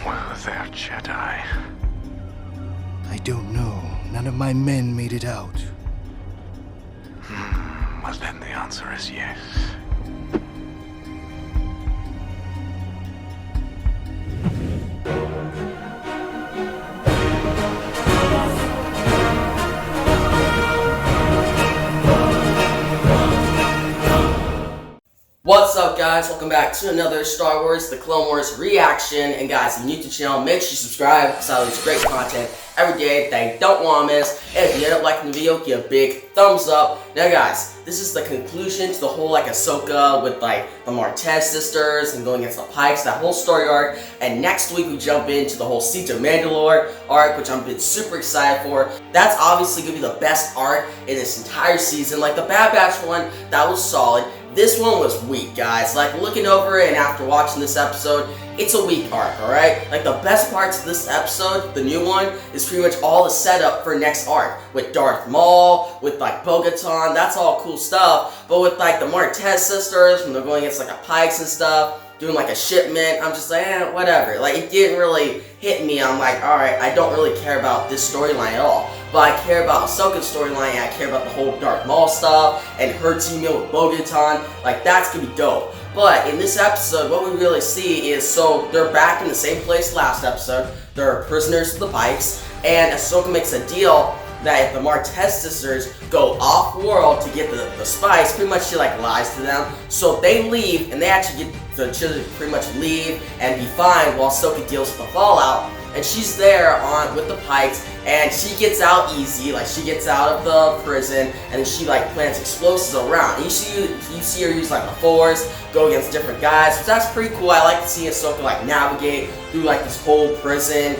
Were there Jedi? I don't know. None of my men made it out. Well, then the answer is yes. What's up, guys? Welcome back to another Star Wars The Clone Wars reaction. And guys, if you're new to the channel, make sure you subscribe because I release great content every day that you don't want to miss. And if you end up liking the video, give a big thumbs up. Now guys, this is the conclusion to the whole Ahsoka with the Martez sisters and going against the Pikes, that whole story arc. And next week we jump into the whole Siege of Mandalore arc, which I'm super excited for. That's obviously going to be the best arc in this entire season. Like the Bad Batch one, that was solid. This one was weak, guys. Like, looking over it and after watching this episode, it's a weak arc, alright? Like, the best parts of this episode, the new one, is pretty much all the setup for next arc. With Darth Maul, with, Bo-Katan, that's all cool stuff. But with, the Martez sisters, when they're going against, the Pikes and stuff, doing, a shipment, I'm just like, whatever. Like, it didn't really hit me. I'm like, alright, I don't really care about this storyline at all. But I care about Ahsoka's storyline, and I care about the whole Darth Maul stuff, and her teaming up with Bo-Katan. Like, that's gonna be dope. But in this episode, what we really see is, so they're back in the same place last episode. They're prisoners of the Pikes, and Ahsoka makes a deal that if the Martez sisters go off-world to get the spice, pretty much she lies to them. So they leave, and they actually get the children to pretty much leave and be fine while Ahsoka deals with the fallout. And she's there with the Pikes, and she gets out easy. She gets out of the prison, and then she plants explosives around. And you see her use the Force, go against different guys, which that's pretty cool. I like to see Ahsoka navigate through this whole prison.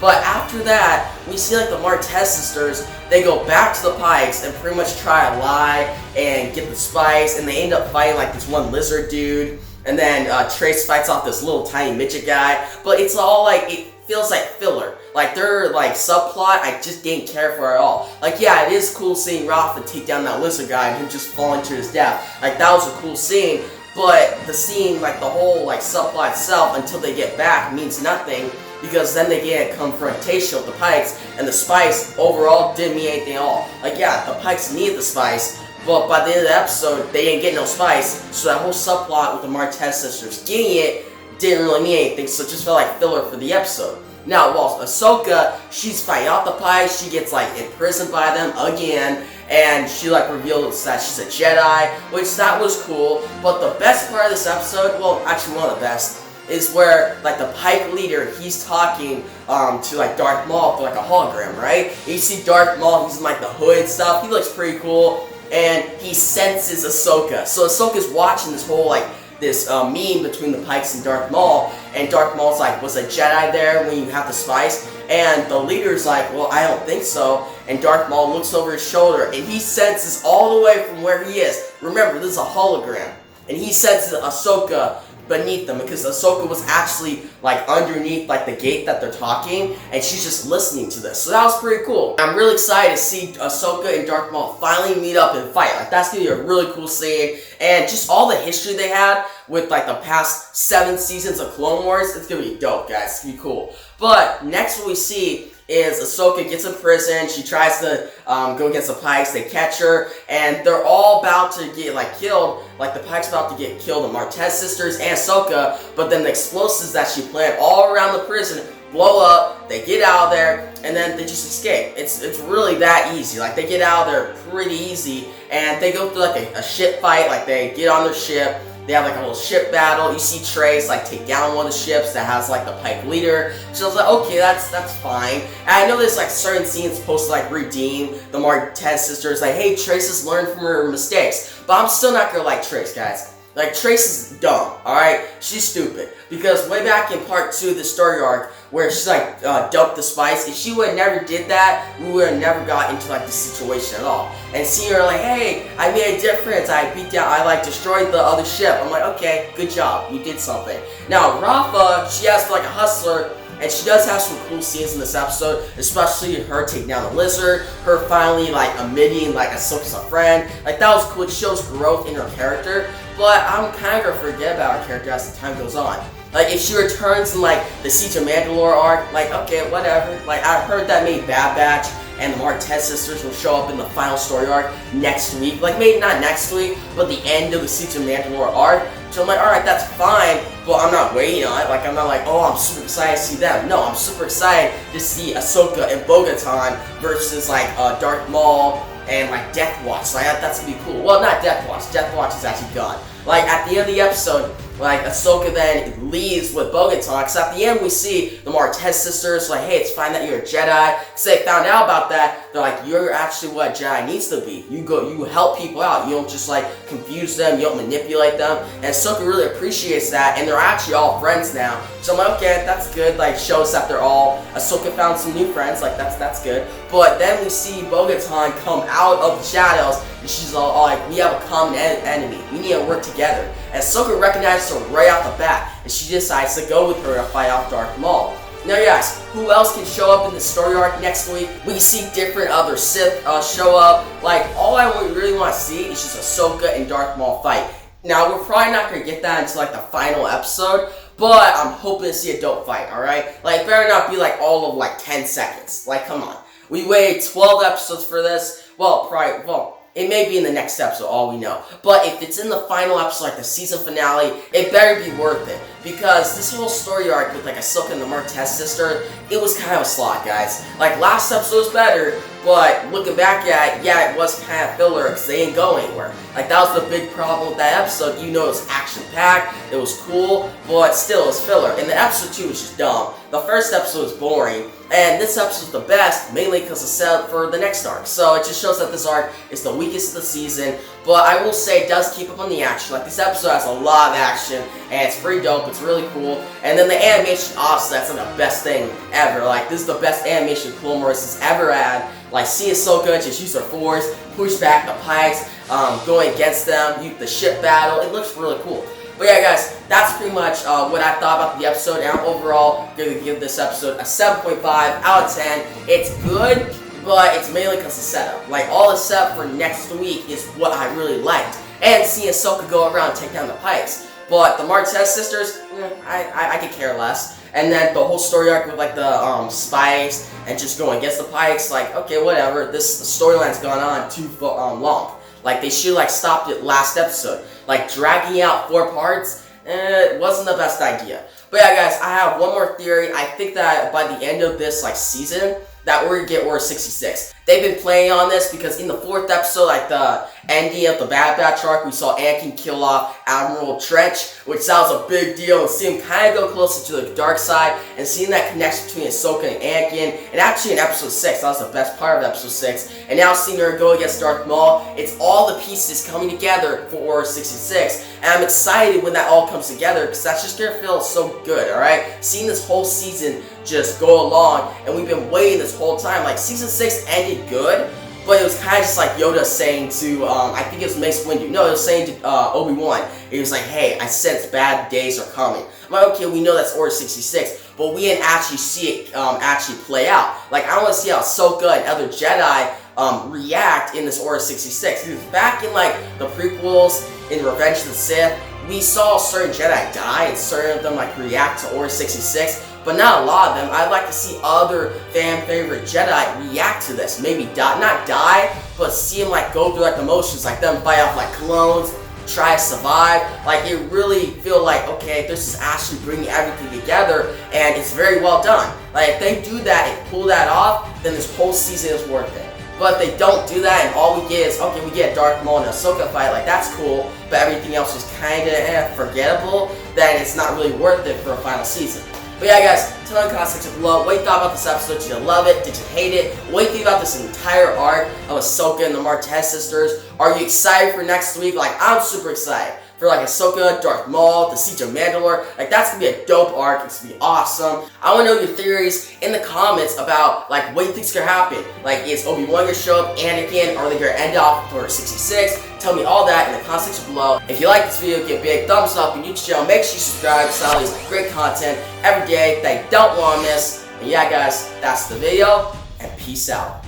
But after that, we see the Martez sisters, they go back to the Pikes and pretty much try to lie and get the spice, and they end up fighting this one lizard dude, and then Trace fights off this little tiny midget guy. But it's all it feels like filler. Their subplot, I just didn't care for at all. Yeah, it is cool seeing Rafa take down that lizard guy and him just falling to his death. That was a cool scene. But the scene, the whole subplot itself, until they get back, means nothing. Because then they get a confrontation with the Pikes, and the spice overall didn't mean anything at all. Yeah, the Pikes needed the spice, but by the end of the episode, they didn't get no spice, so that whole subplot with the Martez sisters getting it didn't really mean anything, so it just felt like filler for the episode. Now, while Ahsoka, she's fighting out the Pikes, she gets imprisoned by them again, and she reveals that she's a Jedi, which that was cool. But the best part of this episode, well, actually one of the best, is where the Pike leader, he's talking to Darth Maul through a hologram, right? And you see Darth Maul, he's in the hood and stuff, he looks pretty cool, and he senses Ahsoka. So Ahsoka's watching this whole this meme between the Pikes and Darth Maul Maul's was a Jedi there when you have the spice? And the leader's well, I don't think so. And Darth Maul looks over his shoulder, and he senses all the way from where he is. Remember, this is a hologram. And he senses Ahsoka beneath them, because Ahsoka was actually underneath the gate that they're talking, and she's just listening to this. So that was pretty cool. I'm really excited to see Ahsoka and Darth Maul finally meet up and fight. That's gonna be a really cool scene, and just all the history they had with the past 7 seasons of Clone Wars, it's gonna be dope, guys. It's gonna be cool. But next what we see is Ahsoka gets in prison. She tries to go against the Pikes. They catch her, and they're all about to get killed. The Pikes about to get killed, the Martez sisters and Ahsoka. But then the explosives that she planted all around the prison blow up. They get out of there, and then they just escape. It's really that easy. They get out of there pretty easy, and they go through a ship fight. They get on their ship. They have a little ship battle. You see Trace take down one of the ships that has the Pike leader. So I was okay, that's fine. And I know there's certain scenes supposed to redeem the Martez sisters. Hey, Trace has learned from her mistakes. But I'm still not gonna like Trace, guys. Trace is dumb, alright? She's stupid. Because way back in part 2 of the story arc, where she dumped the spice, if she would have never did that, we would have never got into this situation at all. And seeing her hey, I made a difference, I beat down, I destroyed the other ship. I'm okay, good job, you did something. Now, Rafa, she has a hustler, and she does have some cool scenes in this episode, especially her taking down the lizard, her finally admitting Ahsoka's a friend. That was cool. It shows growth in her character, but I'm kind of gonna forget about her character as the time goes on. Like, if she returns in, like, the Siege of Mandalore arc, like, okay, whatever. Like, I heard that maybe Bad Batch and the Martez sisters will show up in the final story arc next week. Like, maybe not next week, but the end of the Siege of Mandalore arc. So I'm like, alright, that's fine, but I'm not waiting on it. Like, I'm not like, oh, I'm super excited to see them. No, I'm super excited to see Ahsoka and Bo-Katan versus, like, Darth Maul and, like, Death Watch. Like, that's gonna be cool. Well, not Death Watch. Death Watch is actually gone. Like, at the end of the episode, like, Ahsoka then leaves with Bo-Katan, because at the end we see the Martez sisters, like, hey, it's fine that you're a Jedi, because they found out about that. They're like, you're actually what a Jedi needs to be. You help people out, you don't just, like, confuse them, you don't manipulate them, and Ahsoka really appreciates that, and they're actually all friends now. So I'm like, okay, that's good, like, shows that they're all, Ahsoka found some new friends, like, that's good. But then we see Bo-Katan come out of the shadows, and she's all like, we have a common enemy, we need to work together. And Ahsoka recognizes her right off the bat, and she decides to go with her to fight off Darth Maul. Now guys, who else can show up in the story arc next week? We can see different other Sith show up. Like, all I really want to see is just Ahsoka and Darth Maul fight. Now, we're probably not going to get that until, like, the final episode, but I'm hoping to see a dope fight, alright? Like, it better not be, like, all of, like, 10 seconds. Like, come on. We waited 12 episodes for this. Well, it may be in the next episode, all we know. But if it's in the final episode, like the season finale, it better be worth it. Because this whole story arc with, like, Ahsoka and the Martez sister, it was kind of a slog, guys. Like, last episode was better, but looking back at it, yeah, it was kind of filler because they didn't go anywhere. Like, that was the big problem with that episode. You know, it was action-packed, it was cool, but still, it was filler. And the episode 2 was just dumb. The first episode was boring, and this episode is the best, mainly because it's set up for the next arc. So it just shows that this arc is the weakest of the season, but I will say it does keep up on the action. Like, this episode has a lot of action, and it's pretty dope, it's really cool. And then the animation, honestly, that's like the best thing ever. Like, this is the best animation Clone Wars has ever had. Like, see Ahsoka just use her force, push back the Pikes, going against them, the ship battle, it looks really cool. But yeah, guys, that's pretty much what I thought about the episode, and I'm overall going to give this episode a 7.5 out of 10. It's good, but it's mainly because of setup. Like, all the setup for next week is what I really liked. And seeing Ahsoka go around and take down the Pikes. But the Martez sisters, I could care less. And then the whole story arc with, like, the spies and just going against the Pikes, like, okay, whatever. The storyline's gone on too long. Like, they should, like, stopped it last episode. Like, dragging out 4 parts, it wasn't the best idea. But yeah, guys, I have one more theory. I think that by the end of this, like, season, that we're gonna get Order 66. They've been playing on this because in the 4th episode, like the ending of the Bad Batch arc, we saw Anakin kill off Admiral Trench, which sounds a big deal, and see him kind of go closer to the dark side, and seeing that connection between Ahsoka and Anakin, and actually in episode 6, that was the best part of episode 6, and now seeing her go against Darth Maul, it's all the pieces coming together for Order 66, and I'm excited when that all comes together, because that's just gonna feel so good, alright? Seeing this whole season just go along, and we've been waiting this whole time. Like, season 6 ended good, but it was kind of just like Yoda saying to, I think it was Mace Windu, no, it was saying to Obi-Wan, he was like, hey, I sense bad days are coming. I'm like, okay, we know that's Order 66, but we didn't actually see it actually play out. Like, I want to see how Ahsoka and other Jedi react in this Order 66. Because back in, like, the prequels, in Revenge of the Sith, we saw certain Jedi die, and certain of them, like, react to Order 66, but not a lot of them. I'd like to see other fan-favorite Jedi react to this. Maybe not die, but see them, like, go through, like, the motions, like them fight off, like, clones, try to survive. Like, it really feel like, okay, this is actually bringing everything together, and it's very well done. Like, if they do that and pull that off, then this whole season is worth it. But if they don't do that and all we get is, okay, we get a Darth Maul and Ahsoka fight, like, that's cool, but everything else was kinda forgettable, then it's not really worth it for a final season. But yeah, guys, tell me in the comment section below what you thought about this episode. Did you love it? Did you hate it? What do you think about this entire arc of Ahsoka and the Martez sisters? Are you excited for next week? Like, I'm super excited for, like, Ahsoka, Darth Maul, the Siege of Mandalore. Like, that's gonna be a dope arc. It's gonna be awesome. I wanna know your theories in the comments about, like, what you think's gonna happen. Like, is Obi-Wan gonna show up? Anakin? Are they gonna end off with Order 66? Tell me all that in the comment section below. If you like this video, give a big thumbs up. If you're new to the channel, make sure you subscribe. Sally's great content every day that you don't wanna miss. And yeah, guys, that's the video, and peace out.